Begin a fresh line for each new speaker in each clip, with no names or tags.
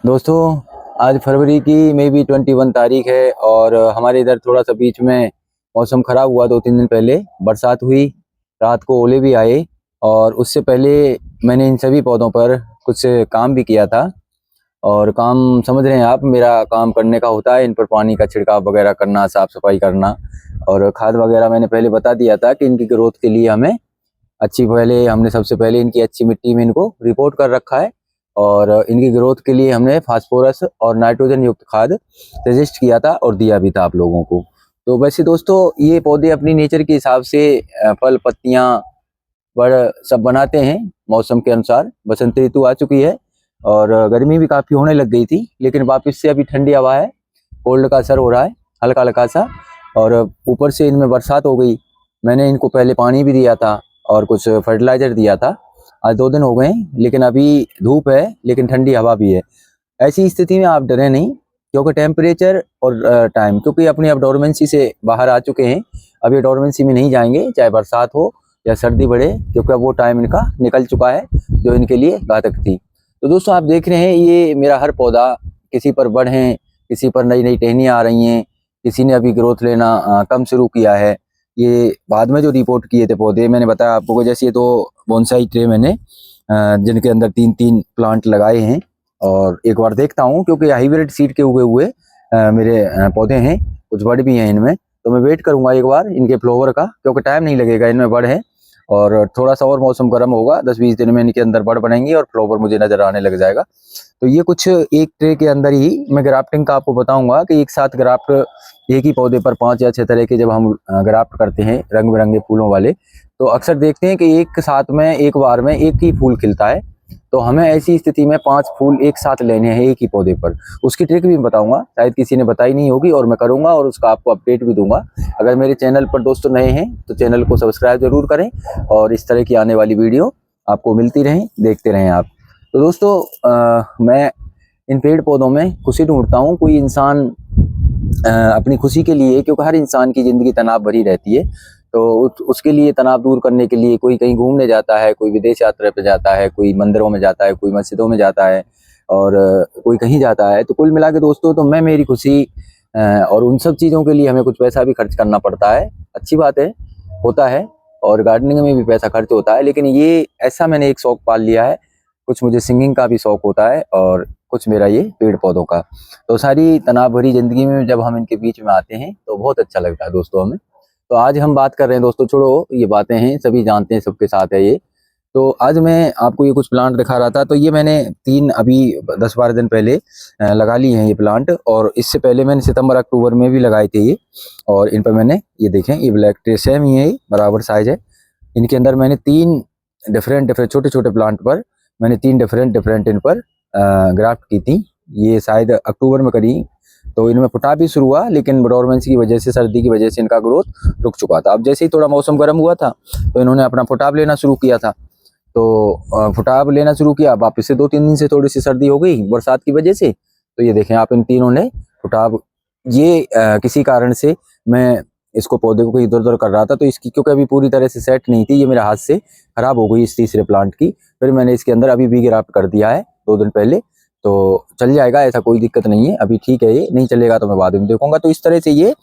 दोस्तों, आज फरवरी की मे बी 21 तारीख है और हमारे इधर थोड़ा सा बीच में मौसम ख़राब हुआ। 2-3 दिन पहले बरसात हुई, रात को ओले भी आए और उससे पहले मैंने इन सभी पौधों पर कुछ काम भी किया था। और काम समझ रहे हैं आप, मेरा काम करने का होता है इन पर पानी का छिड़काव वगैरह करना, साफ़ सफाई करना और खाद वगैरह मैंने पहले बता दिया था कि इनकी ग्रोथ के लिए हमें हमने सबसे पहले इनकी अच्छी मिट्टी में इनको रिपोर्ट कर रखा है और इनकी ग्रोथ के लिए हमने फास्फोरस और नाइट्रोजन युक्त खाद सजेस्ट किया था और दिया भी था आप लोगों को। तो वैसे दोस्तों, ये पौधे अपनी नेचर के हिसाब से फल पत्तियां बड़ सब बनाते हैं मौसम के अनुसार। बसंत ऋतु आ चुकी है और गर्मी भी काफ़ी होने लग गई थी, लेकिन वापस से अभी ठंडी हवा है, कोल्ड का असर हो रहा है हल्का हल्का सा और ऊपर से इनमें बरसात हो गई। मैंने इनको पहले पानी भी दिया था और कुछ फर्टिलाइजर दिया था। आज 2 दिन हो गए हैं, लेकिन अभी धूप है लेकिन ठंडी हवा भी है। ऐसी स्थिति में आप डरे नहीं, क्योंकि टेम्परेचर और टाइम, क्योंकि अपनी अब डोरमेंसी से बाहर आ चुके हैं। अब ये डोरमेंसी में नहीं जाएंगे, चाहे बरसात हो या सर्दी बढ़े, क्योंकि अब वो टाइम इनका निकल चुका है जो इनके लिए घातक थी। तो दोस्तों, आप देख रहे हैं ये मेरा हर पौधा, किसी पर बड़ हैं, किसी पर नई नई टहनियाँ आ रही हैं, किसी ने अभी ग्रोथ लेना कम शुरू किया है। ये बाद में जो रिपोर्ट किए थे पौधे, मैंने बताया आपको को, जैसे ये तो बोनसाई ट्रे मैंने जिनके अंदर 3-3 प्लांट लगाए हैं और एक बार देखता हूँ, क्योंकि हाइब्रिड सीड के उगे हुए मेरे पौधे हैं, कुछ बड़ भी हैं इनमें। तो मैं वेट करूंगा एक बार इनके फ्लावर का, क्योंकि टाइम नहीं लगेगा, इनमें बड़ है और थोड़ा सा और मौसम गर्म होगा, 10-20 दिन में इनके अंदर बड़ बनेंगी और फ्लावर मुझे नजर आने लग जाएगा। तो ये कुछ एक ट्रे के अंदर ही मैं ग्राफ्टिंग का आपको बताऊंगा कि एक साथ ग्राफ्ट एक ही पौधे पर 5 या 6 तरह के जब हम ग्राफ्ट करते हैं रंग बिरंगे फूलों वाले, तो अक्सर देखते हैं कि एक साथ में एक बार में एक ही फूल खिलता है। तो हमें ऐसी स्थिति में 5 फूल एक साथ लेने हैं एक ही पौधे पर। उसकी ट्रिक भी बताऊंगा, शायद किसी ने बताई नहीं होगी और मैं करूंगा और उसका आपको अपडेट भी दूंगा। अगर मेरे चैनल पर दोस्तों नए हैं तो चैनल को सब्सक्राइब जरूर करें और इस तरह की आने वाली वीडियो आपको मिलती रहें, देखते रहें आप। तो दोस्तों, मैं इन पेड़ पौधों में खुशी ढूंढता हूँ। कोई इंसान अपनी खुशी के लिए, क्योंकि हर इंसान की ज़िंदगी तनाव भरी रहती है, तो उसके लिए तनाव दूर करने के लिए कोई कहीं घूमने जाता है, कोई विदेश यात्रा पे जाता है, कोई मंदिरों में जाता है, कोई मस्जिदों में जाता है और कोई कहीं जाता है। तो कुल मिला के दोस्तों, तो मैं मेरी खुशी और उन सब चीज़ों के लिए हमें कुछ पैसा भी खर्च करना पड़ता है, अच्छी बात है, होता है। और गार्डनिंग में भी पैसा खर्च होता है, लेकिन ये ऐसा मैंने एक शौक पाल लिया है। कुछ मुझे सिंगिंग का भी शौक होता है और कुछ मेरा ये पेड़ पौधों का। तो सारी तनाव भरी जिंदगी में जब हम इनके बीच में आते हैं तो बहुत अच्छा लगता है दोस्तों हमें। तो आज हम बात कर रहे हैं दोस्तों, छोड़ो ये बातें हैं, सभी जानते हैं, सबके साथ है ये। तो आज मैं आपको ये कुछ प्लांट दिखा रहा था। तो ये मैंने 3 अभी 10-12 दिन पहले लगा लिए हैं ये प्लांट, और इससे पहले मैंने सितंबर अक्टूबर में भी लगाए थे ये। और इन पर मैंने ये देखें, ये ब्लैक ट्रे सेम ही है, बराबर साइज है। इनके अंदर मैंने 3 डिफरेंट छोटे छोटे प्लांट पर मैंने 3 डिफरेंट इन पर ग्राफ्ट की थी। ये शायद अक्टूबर में करी, तो इनमें फुटा भी शुरू हुआ, लेकिन डोरमेंसी की वजह से, सर्दी की वजह से इनका ग्रोथ रुक चुका था। अब जैसे ही थोड़ा मौसम गर्म हुआ था तो इन्होंने अपना फुटाव लेना शुरू किया था। तो फुटाव लेना शुरू किया, वापस से 2-3 दिन से थोड़ी सी सर्दी हो गई बरसात की वजह से। तो ये देखें आप, इन तीनों ने फुटाव, ये किसी कारण से मैं इसको पौधे को इधर उधर कर रहा था, तो इसकी क्योंकि अभी पूरी तरह से सेट नहीं थी, ये मेरे हाथ से खराब हो गई इस तीसरे प्लांट की। फिर मैंने इसके अंदर अभी भी ग्राफ्ट कर दिया है 2 दिन पहले, तो चल जाएगा, ऐसा कोई दिक्कत नहीं है, अभी ठीक है। ये नहीं चलेगा तो मैं बाद में देखूंगा। तो इस तरह से ये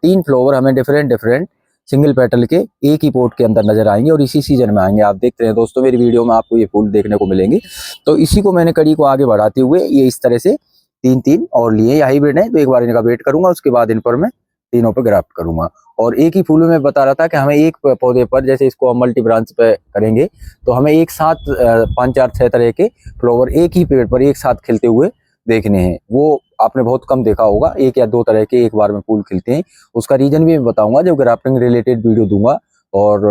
3 फ्लावर हमें डिफरेंट सिंगल पेटल के एक ही पोट के अंदर नजर आएंगे और इसी सीजन में आएंगे। आप देखते हैं दोस्तों, मेरी वीडियो में आपको ये फूल देखने को मिलेंगे। तो इसी को मैंने कड़ी को आगे बढ़ाते हुए ये इस तरह से 3-3 और लिए, हाइब्रिड है। तो एक बार इनका वेट करूंगा, उसके बाद इन पर मैं तीनों पे ग्राफ्ट करूंगा। और एक ही फूल में बता रहा था कि हमें एक पौधे पर, जैसे इसको हम मल्टी ब्रांच पे करेंगे, तो हमें एक साथ 5-4-6 तरह के फ्लावर एक ही पेड़ पर एक साथ खिलते हुए देखने हैं। वो आपने बहुत कम देखा होगा, 1 या 2 तरह के एक बार में फूल खिलते हैं। उसका रीजन भी मैं बताऊंगा जब ग्राफ्टिंग रिलेटेड वीडियो दूंगा, और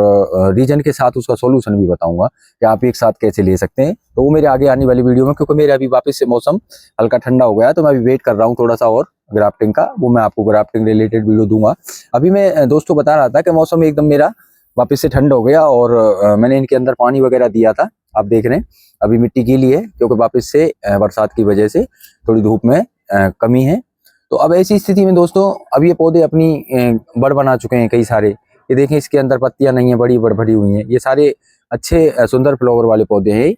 रीजन के साथ उसका सॉल्यूशन भी बताऊंगा कि आप एक साथ कैसे ले सकते हैं। तो वो मेरे आगे आने वाली वीडियो में, क्योंकि मेरे अभी वापस से मौसम हल्का ठंडा हो गया, तो मैं अभी वेट कर रहा हूँ थोड़ा सा और ग्राफ्टिंग का, वो मैं आपको ग्राफ्टिंग रिलेटेड वीडियो दूंगा। अभी मैं दोस्तों बता रहा था कि मौसम एकदम मेरा वापस से ठंड हो गया और मैंने इनके अंदर पानी वगैरह दिया था। आप देख रहे हैं अभी मिट्टी गीली है, क्योंकि वापस से बरसात की वजह से थोड़ी धूप में कमी है। तो अब ऐसी स्थिति में दोस्तों, अब ये पौधे अपनी बड़ बना चुके हैं कई सारे। ये देखें, इसके अंदर पत्तियां नहीं है, बड़ी बड़ भरी हुई हैं। ये सारे अच्छे सुंदर फ्लावर वाले पौधे हैं।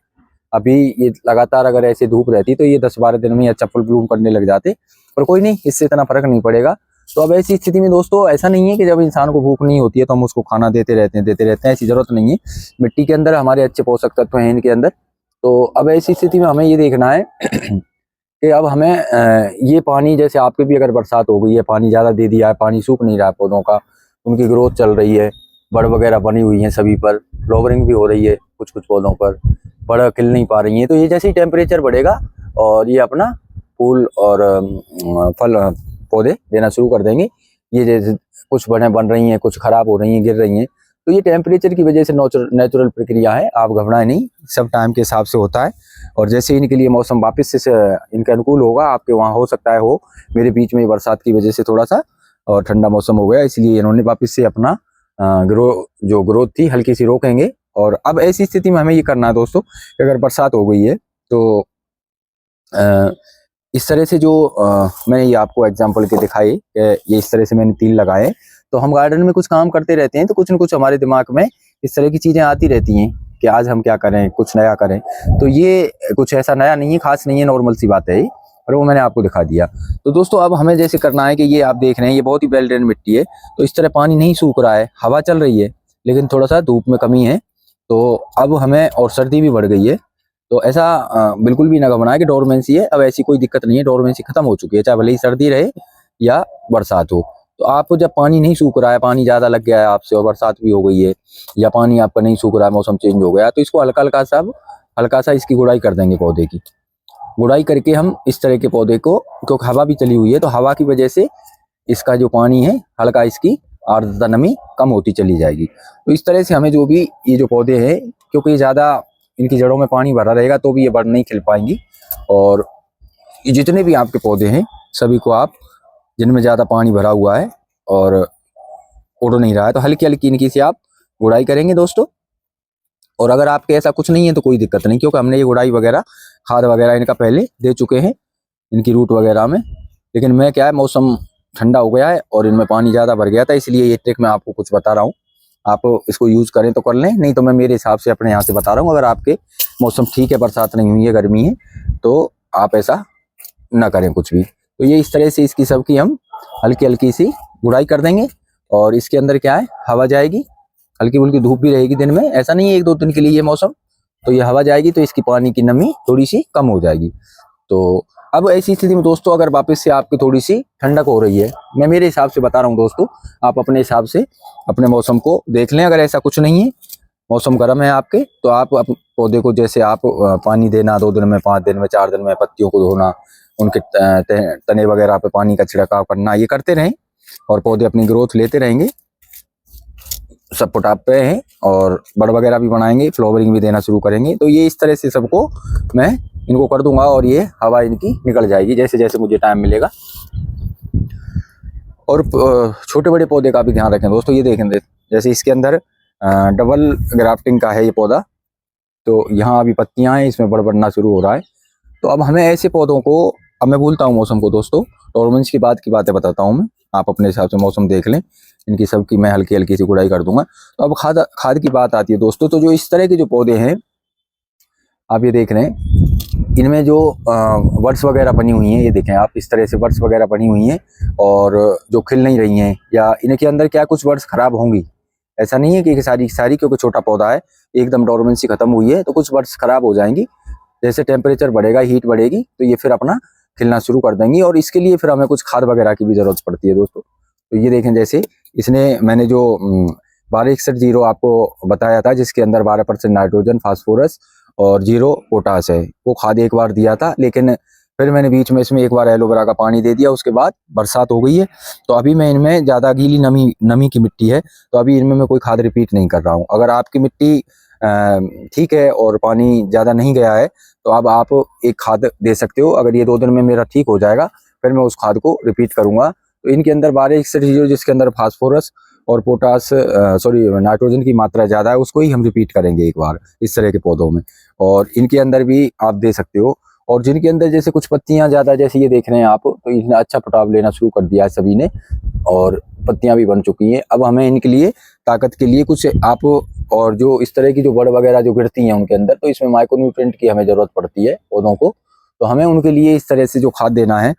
अभी ये लगातार अगर ऐसे धूप रहती तो ये 10-12 दिन में ये अच्छा फुल ब्लूम करने लग जाते, पर कोई नहीं, इससे इतना फर्क नहीं पड़ेगा। तो अब ऐसी स्थिति में दोस्तों ऐसा नहीं है कि जब इंसान को भूख नहीं होती है तो हम उसको खाना देते रहते हैं, ऐसी जरूरत नहीं है। मिट्टी के अंदर हमारे अच्छे पोषक तत्व हैं इनके अंदर। तो अब ऐसी स्थिति में हमें ये देखना है कि अब हमें ये पानी, जैसे आपके भी अगर बरसात हो गई है, पानी ज़्यादा दे दिया है, पानी सूख नहीं रहा है पौधों का, उनकी ग्रोथ चल रही है, बड़ वगैरह बनी हुई हैं सभी पर, फ्लावरिंग भी हो रही है कुछ कुछ पौधों पर, बड़ा खिल नहीं पा रही हैं। तो ये जैसे ही टेम्परेचर बढ़ेगा और ये अपना फूल और फल पौधे देना शुरू कर देंगे। ये जैसे कुछ बन रही हैं, कुछ खराब हो रही हैं, गिर रही हैं, तो ये टेम्परेचर की वजह से नेचुरल प्रक्रिया है, आप घबराएं नहीं, सब टाइम के हिसाब से होता है। और जैसे इनके लिए मौसम वापस से इनके अनुकूल होगा, आपके वहाँ हो सकता है हो, मेरे बीच में बरसात की वजह से थोड़ा सा और ठंडा मौसम हो गया, इसलिए इन्होंने वापस से अपना जो ग्रोथ थी हल्की सी रोकेंगे। और अब ऐसी स्थिति में हमें ये करना है दोस्तों कि अगर बरसात हो गई है तो इस तरह से जो मैंने ये आपको एग्जांपल के दिखाए, ये इस तरह से मैंने तिल लगाए। तो हम गार्डन में कुछ काम करते रहते हैं तो कुछ न कुछ हमारे दिमाग में इस तरह की चीजें आती रहती हैं कि आज हम क्या करें, कुछ नया करें। तो ये कुछ ऐसा नया नहीं है, खास नहीं है, नॉर्मल सी बात है, और वो मैंने आपको दिखा दिया। तो दोस्तों अब हमें जैसे करना है कि ये आप देख रहे हैं ये बहुत ही वेल ड्रेन मिट्टी है, तो इस तरह पानी नहीं सूख रहा है, हवा चल रही है, लेकिन थोड़ा सा धूप में कमी है। तो अब हमें, और सर्दी भी बढ़ गई है, तो ऐसा बिल्कुल भी ना घबराएं कि डोरमेंसी है। अब ऐसी कोई दिक्कत नहीं है, डोरमेंसी खत्म हो चुकी है, चाहे भले ही सर्दी रहे या बरसात हो। तो आपको जब पानी नहीं सूख रहा है, पानी ज़्यादा लग गया है आपसे और बरसात भी हो गई है, या पानी आपका नहीं सूख रहा है, मौसम चेंज हो गया, तो इसको हल्का सा इसकी गुड़ाई कर देंगे। पौधे की गुड़ाई करके हम इस तरह के पौधे को, क्योंकि हवा भी चली हुई है, तो हवा की वजह से इसका जो पानी है हल्का, इसकी आर्द्रता नमी कम होती चली जाएगी। तो इस तरह से हमें जो भी ये जो पौधे हैं, क्योंकि ज़्यादा इनकी जड़ों में पानी भरा रहेगा तो भी ये बढ़ नहीं खिल पाएंगी। और जितने भी आपके पौधे हैं सभी को आप, जिनमें ज़्यादा पानी भरा हुआ है और उड़ नहीं रहा है, तो हल्की हल्की इनकी से आप गुड़ाई करेंगे दोस्तों। और अगर आपके ऐसा कुछ नहीं है तो कोई दिक्कत नहीं, क्योंकि हमने ये गुड़ाई वगैरह, खाद वगैरह इनका पहले दे चुके हैं इनकी रूट वगैरह में। लेकिन मैं क्या है, मौसम ठंडा हो गया है और इनमें पानी ज़्यादा भर गया था, इसलिए ये ट्रिक मैं आपको कुछ बता रहा हूँ। आप इसको यूज़ करें तो कर लें, नहीं तो मैं मेरे हिसाब से अपने यहाँ से बता रहा हूँ। अगर आपके मौसम ठीक है, बरसात नहीं हुई है, गर्मी है, तो आप ऐसा ना करें कुछ भी। तो ये इस तरह से इसकी सबकी हम हल्की हल्की सी गुड़ाई कर देंगे। और इसके अंदर क्या है, हवा जाएगी, हल्की फुल्की धूप भी रहेगी दिन में, ऐसा नहीं है 1-2 दिन के लिए ये मौसम, तो ये हवा जाएगी तो इसकी पानी की नमी थोड़ी सी कम हो जाएगी। तो अब ऐसी स्थिति में दोस्तों अगर वापस से आपकी थोड़ी सी ठंडक हो रही है, मैं मेरे हिसाब से बता रहा हूँ दोस्तों, आप अपने हिसाब से अपने मौसम को देख लें। अगर ऐसा कुछ नहीं है, मौसम गर्म है आपके, तो आप पौधे को जैसे आप पानी देना 2 दिन में, 5 दिन में, 4 दिन में, पत्तियों को धोना, उनके तने वगैरह पे पानी का छिड़काव करना, ये करते रहें और पौधे अपनी ग्रोथ लेते रहेंगे। सब पुटाप पे हैं और बड़ वगैरह भी बनाएंगे, फ्लावरिंग भी देना शुरू करेंगे। तो ये इस तरह से सबको मैं इनको कर दूंगा और ये हवा इनकी निकल जाएगी जैसे जैसे मुझे टाइम मिलेगा। और छोटे बड़े पौधे का भी ध्यान रखें दोस्तों। ये देखें, जैसे इसके अंदर डबल ग्राफ्टिंग का है ये पौधा, तो यहाँ अभी पत्तियां हैं, इसमें बड़ बढ़ना शुरू हो रहा है। तो अब हमें ऐसे पौधों को, अब मैं भूलता हूँ मौसम को दोस्तों, टॉर्मेंस की बातें बताता हूँ मैं, आप अपने हिसाब से मौसम देख लें। इनकी सबकी मैं हल्की हल्की सी गुड़ाई कर दूंगा। तो अब खाद की बात आती है दोस्तों। तो जो इस तरह के जो पौधे हैं आप ये देख रहे हैं, इनमें जो वर्ड्स वगैरह बनी हुई हैं, ये देखें आप, इस तरह से वर्ड्स वगैरह बनी हुई हैं और जो खिल नहीं रही हैं, या इनके अंदर क्या कुछ वर्ड्स खराब होंगी, ऐसा नहीं है कि सारी, क्योंकि छोटा पौधा है, एकदम डोरमेंसी खत्म हुई है, तो कुछ वर्ड्स खराब हो जाएंगी। जैसे टेम्परेचर बढ़ेगा, हीट बढ़ेगी, तो ये फिर अपना खिलना शुरू कर देंगी। और इसके लिए फिर हमें कुछ खाद वगैरह की भी जरूरत पड़ती है दोस्तों। तो ये देखें, जैसे इसने, मैंने जो 1261 आपको बताया था, जिसके अंदर 12% नाइट्रोजन, फास्फोरस और 0 पोटास है, वो खाद एक बार दिया था। लेकिन फिर मैंने बीच में इसमें एक बार एलोवेरा का पानी दे दिया, उसके बाद बरसात हो गई है, तो अभी मैं इनमें ज़्यादा गीली नमी की मिट्टी है, तो अभी इनमें मैं कोई खाद रिपीट नहीं कर रहा हूँ। अगर आपकी मिट्टी ठीक है और पानी ज़्यादा नहीं गया है, तो अब आप एक खाद दे सकते हो। अगर ये 2 दिन में मेरा ठीक हो जाएगा, फिर मैं उस खाद को रिपीट करूँगा। तो इनके अंदर 1261 जिसके अंदर फास्फोरस और पोटास, नाइट्रोजन की मात्रा ज़्यादा है, उसको ही हम रिपीट करेंगे एक बार इस तरह के पौधों में। और इनके अंदर भी आप दे सकते हो। और जिनके अंदर जैसे कुछ पत्तियां ज़्यादा, जैसे ये देख रहे हैं आप, तो इन्हें अच्छा पटाव लेना शुरू कर दिया है सभी ने और पत्तियां भी बन चुकी हैं। अब हमें इनके लिए ताकत के लिए कुछ आप और जो इस तरह की जो बड़ वगैरह जो गिरती हैं उनके अंदर, तो इसमें माइक्रोन्यूट्रिएंट की हमें जरूरत पड़ती है पौधों को। तो हमें उनके लिए इस तरह से जो खाद देना है,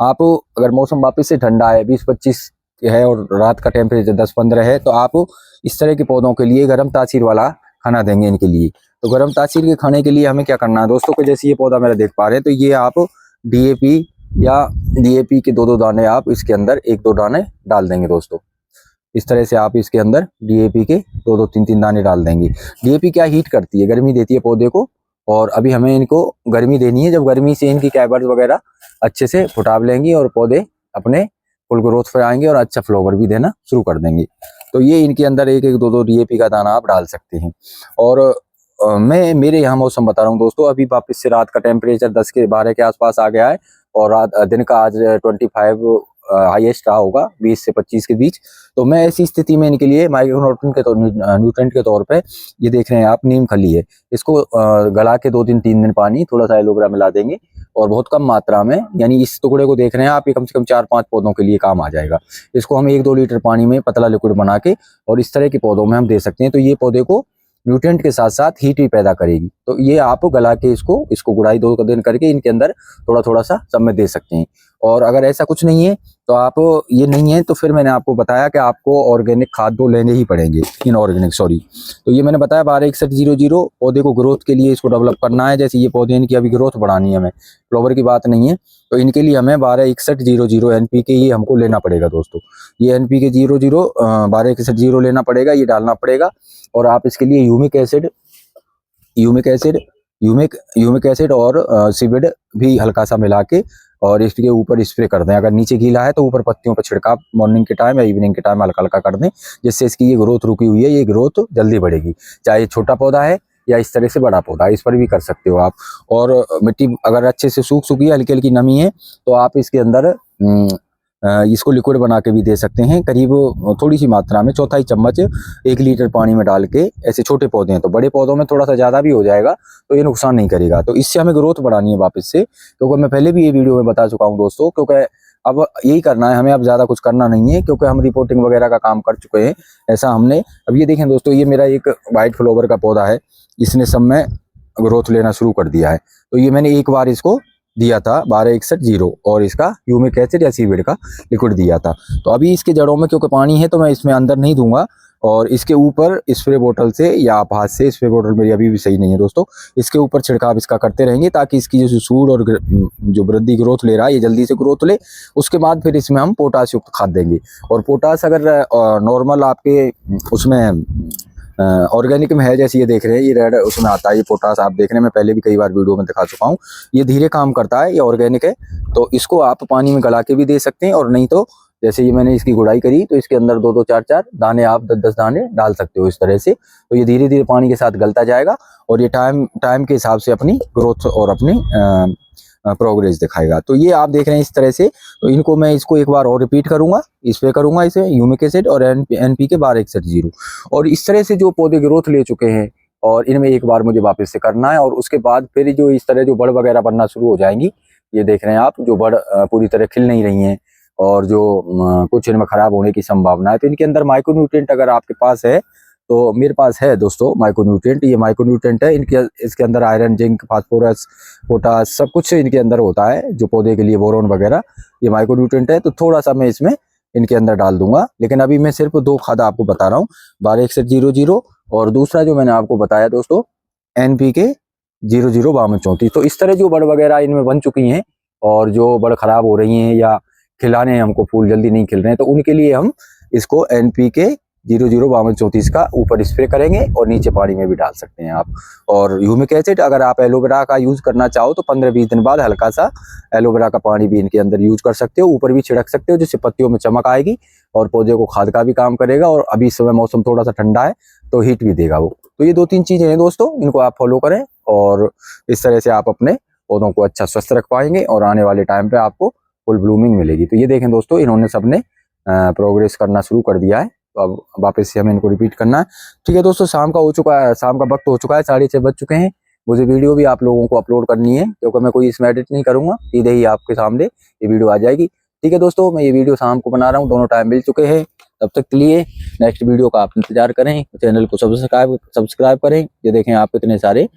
आप अगर मौसम वापस से ठंडा है 20-25 है और रात का टेम्परेचर 10-15 है, तो आप इस तरह के पौधों के लिए गर्म तासीर वाला खाना देंगे इनके लिए। तो गर्म तासीर के खाने के लिए हमें क्या करना है दोस्तों, को जैसे ये पौधा मेरा देख पा रहे हैं, तो ये आप DAP या DAP के 2-2 दाने आप इसके अंदर 1-2 दाने डाल देंगे दोस्तों। इस तरह से आप इसके अंदर DAP के 2-2 3-3 दाने डाल देंगे। DAP क्या हीट करती है, गर्मी देती है पौधे को, और अभी हमें इनको गर्मी देनी है। जब गर्मी से इनकी कैबर्स वगैरह अच्छे से फुटाव लेंगी और पौधे अपने फुल ग्रोथ पर आएंगे और अच्छा फ्लावर भी देना शुरू कर देंगे। तो ये इनके अंदर 1-1 2-2 DAP का दाना आप डाल सकते हैं। और मैं मेरे यहाँ मौसम बता रहा हूँ दोस्तों, अभी वापस से रात का टेम्परेचर 10-12 के आसपास आ गया है, और रात दिन का आज 25 हाईएस्ट रहा होगा, 20 से 25 के बीच। तो मैं ऐसी स्थिति में इनके लिए न्यूट्रेंट के तौर पे ये देख रहे हैं आप, नीम खली है, इसको गला के 2 दिन 3 दिन पानी थोड़ा सा एलोवेरा मिला देंगे, और बहुत कम मात्रा में, यानी इस टुकड़े को देख रहे हैं आप, ये कम से कम 4-5 पौधों के लिए काम आ जाएगा। इसको हम 1-2 लीटर पानी में पतला लिक्विड बना के और इस तरह के पौधों में हम दे सकते हैं। तो ये पौधे को न्यूट्रिएंट के साथ साथ हीट भी पैदा करेगी। तो ये आप गला के इसको गुड़ाई 2 दिन करके इनके अंदर थोड़ा थोड़ा सा सब में दे सकते हैं। और अगर ऐसा कुछ नहीं है, तो आप ये नहीं है, तो फिर मैंने आपको बताया कि आपको ऑर्गेनिक खाद 2 लेने ही पड़ेंगे, इनऑर्गेनिक सॉरी। तो ये मैंने बताया 126100 पौधे को ग्रोथ के लिए इसको डेवलप करना है। जैसे ये पौधे इनकी अभी ग्रोथ बढ़ानी है, हमें फ्लावर की बात नहीं है, तो इनके लिए हमें 126100 NPK ही हमको लेना पड़ेगा दोस्तों। ये NPK 126100 लेना पड़ेगा, ये डालना पड़ेगा। और आप इसके लिए ह्यूमिक एसिड और सीविड भी हल्का सा मिला के और इसके ऊपर स्प्रे कर दें। अगर नीचे गीला है तो ऊपर पत्तियों पर छिड़काव मॉर्निंग के टाइम या इवनिंग के टाइम हल्का हल्का कर दें, जिससे इसकी ये ग्रोथ रुकी हुई है, ये ग्रोथ जल्दी बढ़ेगी। चाहे छोटा पौधा है या इस तरह से बड़ा पौधा, इस पर भी कर सकते हो आप। और मिट्टी अगर अच्छे से सूख चुकी है, हल्की हल्की नमी है, तो आप इसके अंदर इसको लिक्विड बना के भी दे सकते हैं, करीब थोड़ी सी मात्रा में 1/4 चम्मच 1 लीटर पानी में डाल के। ऐसे छोटे पौधे हैं, तो बड़े पौधों में थोड़ा सा ज़्यादा भी हो जाएगा, तो ये नुकसान नहीं करेगा। तो इससे हमें ग्रोथ बढ़ानी है वापस से, क्योंकि मैं पहले भी ये वीडियो में बता चुका हूँ दोस्तों, क्योंकि अब यही करना है हमें, अब ज़्यादा कुछ करना नहीं है, क्योंकि हम रिपोर्टिंग वगैरह का काम कर चुके हैं। ऐसा हमने अब ये देखें दोस्तों, ये मेरा एक वाइट फ्लावर का पौधा है, इसने सब में ग्रोथ लेना शुरू कर दिया है। तो ये मैंने एक बार इसको दिया था 1261 और इसका ह्यूमिक एसिड या सीविड का लिक्विड दिया था। तो अभी इसके जड़ों में क्योंकि पानी है, तो मैं इसमें अंदर नहीं दूंगा, और इसके ऊपर स्प्रे बोतल से या आप हाथ से, स्प्रे बोतल मेरी अभी भी सही नहीं है दोस्तों, इसके ऊपर छिड़काव इसका करते रहेंगे, ताकि इसकी जो सूड और जो वृद्धि ग्रोथ ले रहा है, ये जल्दी से ग्रोथ ले। उसके बाद फिर इसमें हम पोटास युक्त खाद देंगे। और पोटास अगर नॉर्मल आपके उसमें ऑर्गेनिक में है, जैसे ये देख रहे हैं, ये रेड उसमें आता है ये पोटास, आप देख रहे हैं, मैं पहले भी कई बार वीडियो में दिखा चुका हूँ। ये धीरे काम करता है, ये ऑर्गेनिक है, तो इसको आप पानी में गला के भी दे सकते हैं, और नहीं तो जैसे ये मैंने इसकी गुड़ाई करी, तो इसके अंदर 2-2 4-4 दाने आप 10-10 दाने डाल सकते हो इस तरह से। तो ये धीरे धीरे पानी के साथ गलता जाएगा, और ये टाइम के हिसाब से अपनी ग्रोथ और अपनी प्रोग्रेस दिखाएगा। तो ये आप देख रहे हैं इस तरह से। तो इनको मैं इसको एक बार और रिपीट करूंगा, स्प्रे करूंगा इसे ह्यूमिक एसिड और NPK 1261 और इस तरह से जो पौधे ग्रोथ ले चुके हैं, और इनमें एक बार मुझे वापस से करना है। और उसके बाद फिर जो इस तरह जो बड़ वगैरह बनना शुरू हो जाएंगी, ये देख रहे हैं आप, जो बड़ पूरी तरह खिल नहीं रही हैं और जो कुछ इनमें खराब होने की संभावना है, तो इनके अंदर माइक्रोन्यूट्रिएंट अगर आपके पास है, तो मेरे पास है दोस्तों माइक्रोन्यूट्रिएंट। ये माइक्रोन्यूट्रिएंट है, इसके अंदर आयरन, जिंक, फास्फोरस, पोटास सब कुछ इनके अंदर होता है, जो पौधे के लिए बोरोन वगैरह, ये माइक्रोन्यूट्रिएंट है। तो थोड़ा सा मैं इसमें इनके अंदर डाल दूंगा, लेकिन अभी मैं सिर्फ 2 खाद आपको बता रहा हूँ, 126100 और दूसरा जो मैंने आपको बताया दोस्तों NPK 005234। तो इस तरह जो बड़ वगैरह इनमें बन चुकी हैं, और जो बड़ खराब हो रही हैं या खिलाने हैं हमको, फूल जल्दी नहीं खिल रहे हैं, तो उनके लिए हम इसको NPK 005234 का ऊपर स्प्रे करेंगे, और नीचे पानी में भी डाल सकते हैं आप। और ह्यूमिक एसिड अगर आप एलोवेरा का यूज करना चाहो, तो 15-20 दिन बाद हल्का सा एलोवेरा का पानी भी इनके अंदर यूज कर सकते हो, ऊपर भी छिड़क सकते हो, जिससे पत्तियों में चमक आएगी और पौधे को खाद का भी काम करेगा। और अभी इस समय मौसम थोड़ा सा ठंडा है, तो हीट भी देगा वो। तो ये 2-3 चीजें हैं दोस्तों, इनको आप फॉलो करें, और इस तरह से आप अपने पौधों को अच्छा स्वस्थ रख पाएंगे, और आने वाले टाइम पे आपको फुल ब्लूमिंग मिलेगी। तो ये देखें दोस्तों, इन्होंने सबने प्रोग्रेस करना शुरू कर दिया है। तो अब वापस से हमें इनको रिपीट करना है। ठीक है दोस्तों, शाम का वक्त हो चुका है, 6:30 बज चुके हैं। मुझे वीडियो भी आप लोगों को अपलोड करनी है, क्योंकि मैं कोई इसमें एडिट नहीं करूंगा, सीधे ही आपके सामने ये वीडियो आ जाएगी। ठीक है दोस्तों, मैं ये वीडियो शाम को बना रहा हूँ, दोनों टाइम मिल चुके हैं। तब तक के लिए नेक्स्ट वीडियो का आप इंतजार करें, चैनल को सब्सक्राइब करें। ये देखें आप इतने सारे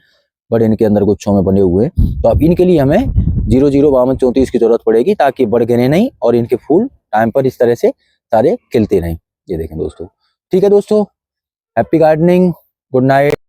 बड़े इनके अंदर गुच्छों में बने हुए हैं, तो अब इनके लिए हमें 005234 की जरूरत पड़ेगी, ताकि बढ़ गिरे नहीं और इनके फूल टाइम पर इस तरह से सारे खिलते रहें। ये देखें दोस्तों। ठीक है दोस्तों, हैप्पी गार्डनिंग, गुड नाइट।